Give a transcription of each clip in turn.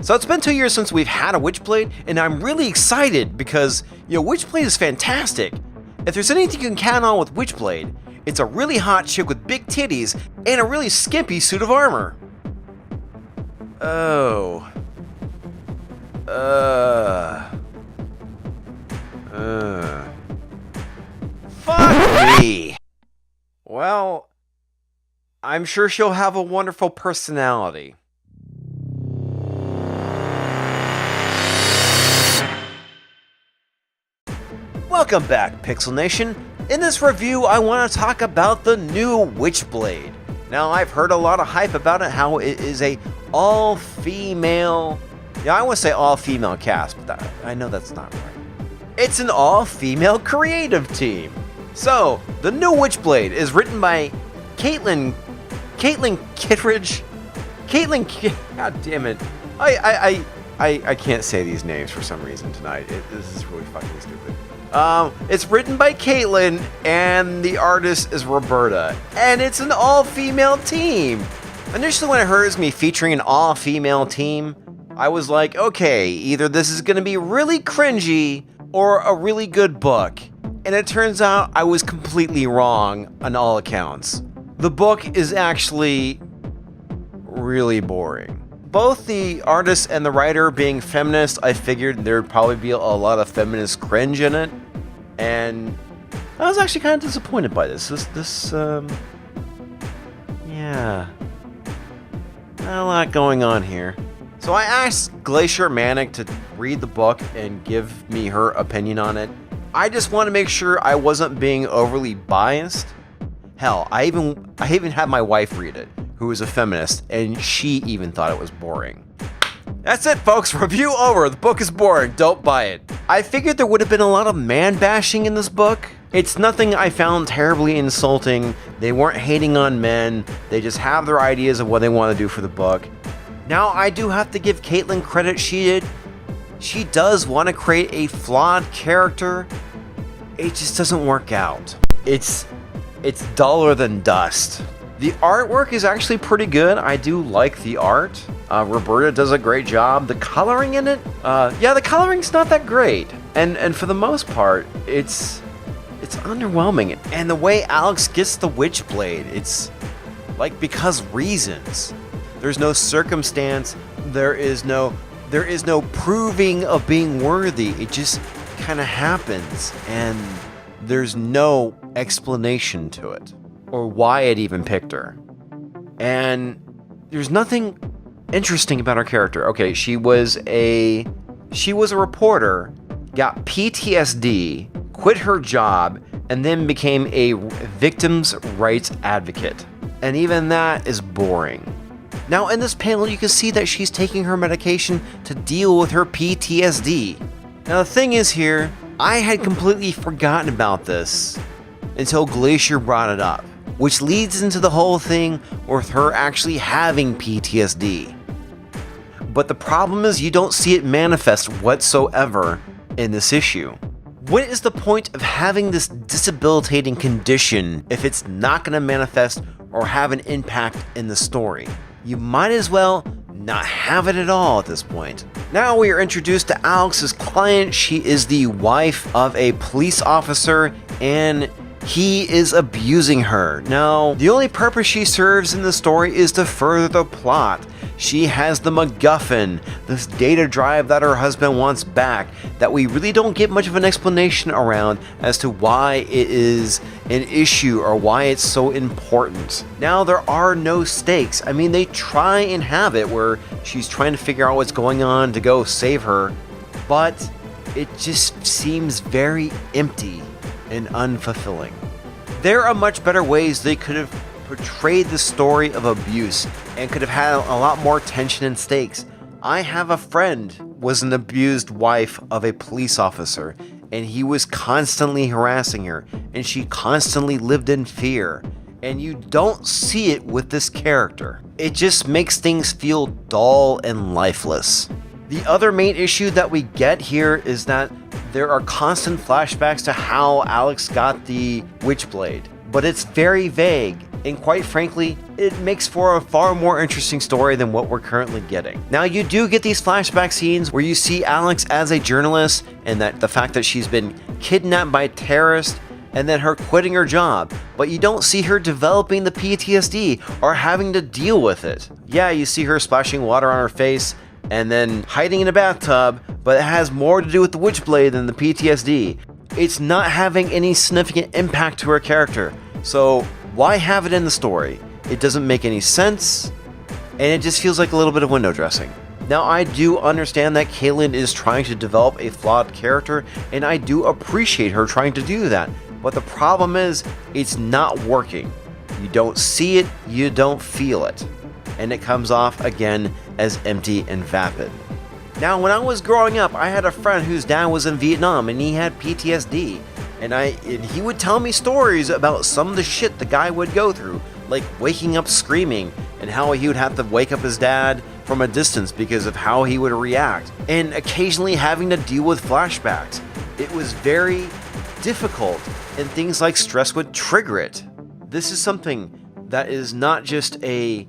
So it's been 2 years since we've had a Witchblade, and I'm really excited because, Witchblade is fantastic. If there's anything you can count on with Witchblade, it's a really hot chick with big titties and a really skimpy suit of armor. Oh. Fuck me. Well, I'm sure she'll have a wonderful personality. Welcome back, Pixel Nation. In this review, I want to talk about the new Witchblade. Now, I've heard a lot of hype about it, how it is a all-female... I want to say all-female cast, but I know that's not right. It's an all-female creative team. So, the new Witchblade is written by Caitlin Kittredge. God damn it. I can't say these names for some reason tonight. This is really fucking stupid. It's written by Caitlin, and the artist is Roberta, and it's an all-female team. Initially, when I heard it was me featuring an all-female team, I was like, okay, either this is going to be really cringy or a really good book. And it turns out I was completely wrong on all accounts. The book is actually really boring. Both the artist and the writer being feminist, I figured there'd probably be a lot of feminist cringe in it. And I was actually kind of disappointed by this. Yeah. Not a lot going on here. So I asked Glacier Manic to read the book and give me her opinion on it. I just want to make sure I wasn't being overly biased. Hell, I even had my wife read it, who is a feminist, and she even thought it was boring. That's it, folks. Review over. The book is boring. Don't buy it. I figured there would have been a lot of man-bashing in this book. It's nothing I found terribly insulting. They weren't hating on men. They just have their ideas of what they want to do for the book. Now, I do have to give Caitlin credit. She does want to create a flawed character. It just doesn't work out. It's duller than dust. The artwork is actually pretty good. I do like the art. Roberta does a great job. The coloring in it, the coloring's not that great. And for the most part, it's underwhelming. And the way Alex gets the Witchblade, it's like because reasons. There's no circumstance. There is no proving of being worthy. It just kind of happens, and there's no explanation to it or why it even picked her. And there's nothing interesting about her character. Okay, she was a reporter, got PTSD, quit her job, and then became a victims' rights advocate. And even that is boring. Now, in this panel, you can see that she's taking her medication to deal with her PTSD. Now, the thing is here, I had completely forgotten about this until Glacier brought it up, which leads into the whole thing with her actually having PTSD. But the problem is you don't see it manifest whatsoever in this issue. What is the point of having this debilitating condition if it's not going to manifest or have an impact in the story? You might as well not have it at all at this point. Now we are introduced to Alex's client. She is the wife of a police officer, and he is abusing her. Now, the only purpose she serves in the story is to further the plot. She has the MacGuffin, this data drive that her husband wants back, that we really don't get much of an explanation around as to why it is an issue or why it's so important. Now, there are no stakes. I mean, they try and have it where she's trying to figure out what's going on to go save her, but it just seems very empty and unfulfilling. There are much better ways they could have portrayed the story of abuse and could have had a lot more tension and stakes. I have a friend was an abused wife of a police officer, and he was constantly harassing her, and she constantly lived in fear. And you don't see it with this character. It just makes things feel dull and lifeless. The other main issue that we get here is that there are constant flashbacks to how Alex got the Witchblade, but it's very vague. and quite frankly, it makes for a far more interesting story than what we're currently getting. Now, you do get these flashback scenes where you see Alex as a journalist, and that the fact that she's been kidnapped by terrorists, and then her quitting her job, but you don't see her developing the PTSD or having to deal with it. Yeah, you see her splashing water on her face and then hiding in a bathtub, but it has more to do with the Witchblade than the PTSD. It's not having any significant impact to her character, so why have it in the story? It doesn't make any sense, and it just feels like a little bit of window dressing. Now, I do understand that Caitlin is trying to develop a flawed character, and I do appreciate her trying to do that. But the problem is, it's not working. You don't see it, you don't feel it. And it comes off, again, as empty and vapid. Now, when I was growing up, I had a friend whose dad was in Vietnam, and he had PTSD. And he would tell me stories about some of the shit the guy would go through, like waking up screaming, and how he would have to wake up his dad from a distance because of how he would react, and occasionally having to deal with flashbacks. It was very difficult, and things like stress would trigger it. This is something that is not just a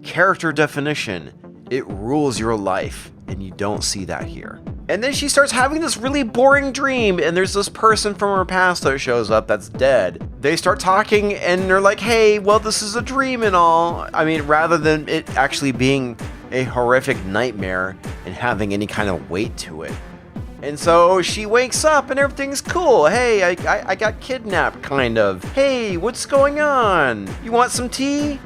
character definition, it rules your life, and you don't see that here. And then she starts having this really boring dream, and there's this person from her past that shows up that's dead. They start talking, and they're like, hey, well, this is a dream and all. I mean, rather than it actually being a horrific nightmare and having any kind of weight to it. And so she wakes up and everything's cool. Hey, I got kidnapped, kind of. Hey, what's going on? You want some tea?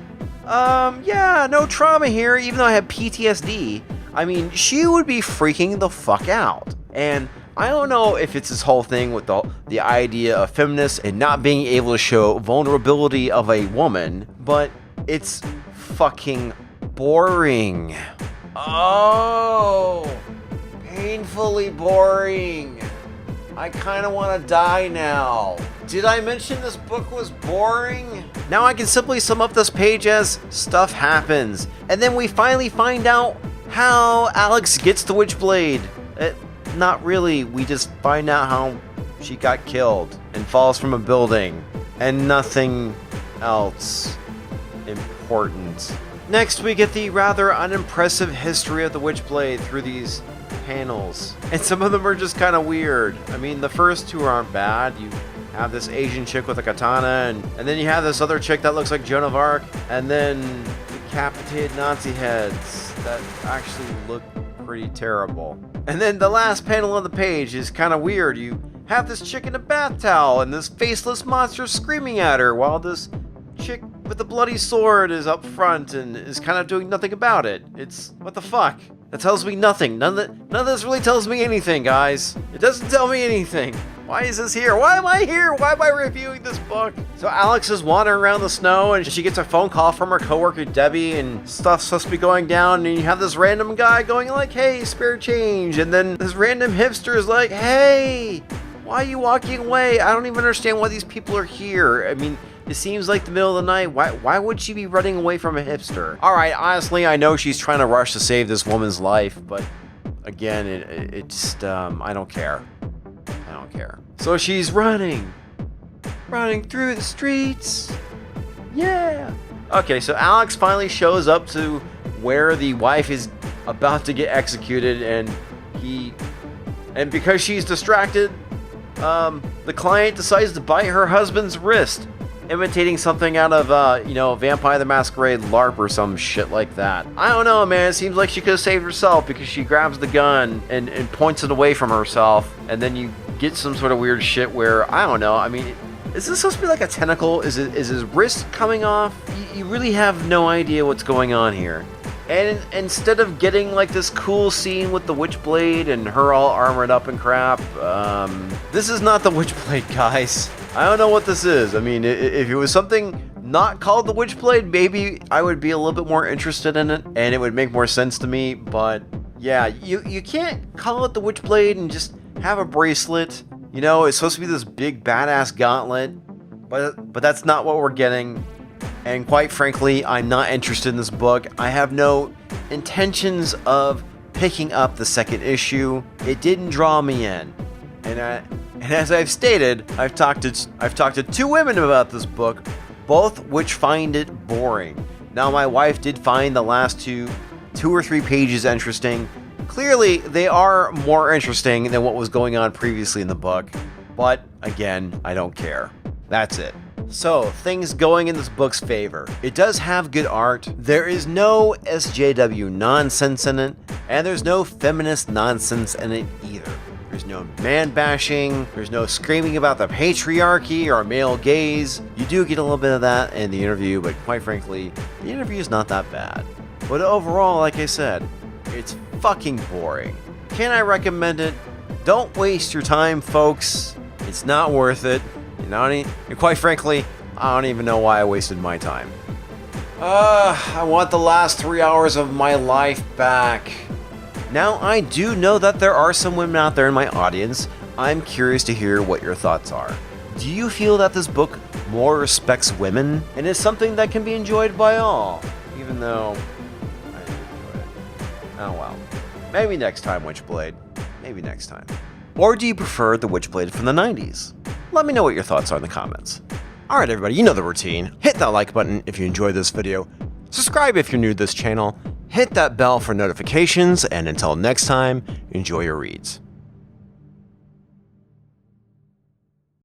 Yeah, no trauma here, even though I have PTSD. I mean, she would be freaking the fuck out. And I don't know if it's this whole thing with the idea of feminists and not being able to show vulnerability of a woman, but it's fucking boring. Oh, painfully boring. I kind of want to die now. Did I mention this book was boring? Now I can simply sum up this page as stuff happens, and then we finally find out how Alex gets the Witchblade. Not really, we just find out how she got killed and falls from a building, and nothing else important. Next, we get the rather unimpressive history of the Witchblade through these panels, and some of them are just kind of weird. I mean, the first two aren't bad. You have this Asian chick with a katana, and then you have this other chick that looks like Joan of Arc, and then decapitated Nazi heads that actually look pretty terrible. And then the last panel on the page is kind of weird. You have this chick in a bath towel and this faceless monster screaming at her while this chick with the bloody sword is up front and is kind of doing nothing about it. It's, what the fuck? That tells me nothing. None of this really tells me anything, guys. It doesn't tell me anything. Why is this here? Why am I here? Why am I reviewing this book? So Alex is wandering around the snow and she gets a phone call from her coworker Debbie and stuff's supposed to be going down, and you have this random guy going like, hey, spare change, and then this random hipster is like, hey, why are you walking away? I don't even understand why these people are here. I mean, it seems like the middle of the night. Why would she be running away from a hipster? Alright, honestly, I know she's trying to rush to save this woman's life, but again, it just, I don't care. I don't care. So she's running through the streets. Yeah. Okay, so Alex finally shows up to where the wife is about to get executed, and because she's distracted, the client decides to bite her husband's wrist, imitating something out of, Vampire the Masquerade LARP or some shit like that. I don't know, man. It seems like she could have saved herself because she grabs the gun and points it away from herself, and then you get some sort of weird shit where, I don't know, I mean, is this supposed to be like a tentacle? Is his wrist coming off? You really have no idea what's going on here. And instead of getting like this cool scene with the Witchblade and her all armored up and crap, this is not the Witchblade, guys. I don't know what this is. I mean, if it was something not called the Witchblade, maybe I would be a little bit more interested in it, and it would make more sense to me, but yeah, you can't call it the Witchblade and just have a bracelet. You know, it's supposed to be this big badass gauntlet, but that's not what we're getting. And quite frankly, I'm not interested in this book. I have no intentions of picking up the second issue. It didn't draw me in. And as I've stated, I've talked to two women about this book. both which find it boring. Now, my wife did find the last two or three pages interesting. Clearly, they are more interesting than what was going on previously in the book, but again, I don't care. That's it. So, things going in this book's favor. It does have good art, there is no SJW nonsense in it, and there's no feminist nonsense in it either. There's no man bashing, there's no screaming about the patriarchy or male gaze. You do get a little bit of that in the interview, but quite frankly, the interview is not that bad. But overall, like I said, it's fucking boring. Can I recommend it? Don't waste your time, folks. It's not worth it. And quite frankly, I don't even know why I wasted my time. I want the last 3 hours of my life back. Now, I do know that there are some women out there in my audience. I'm curious to hear what your thoughts are. Do you feel that this book more respects women and is something that can be enjoyed by all? Even though I didn't enjoy it. Oh well. Maybe next time, Witchblade. Maybe next time. Or do you prefer the Witchblade from the 90s? Let me know what your thoughts are in the comments. Alright everybody, you know the routine. Hit that like button if you enjoyed this video. Subscribe if you're new to this channel. Hit that bell for notifications, and until next time, enjoy your reads.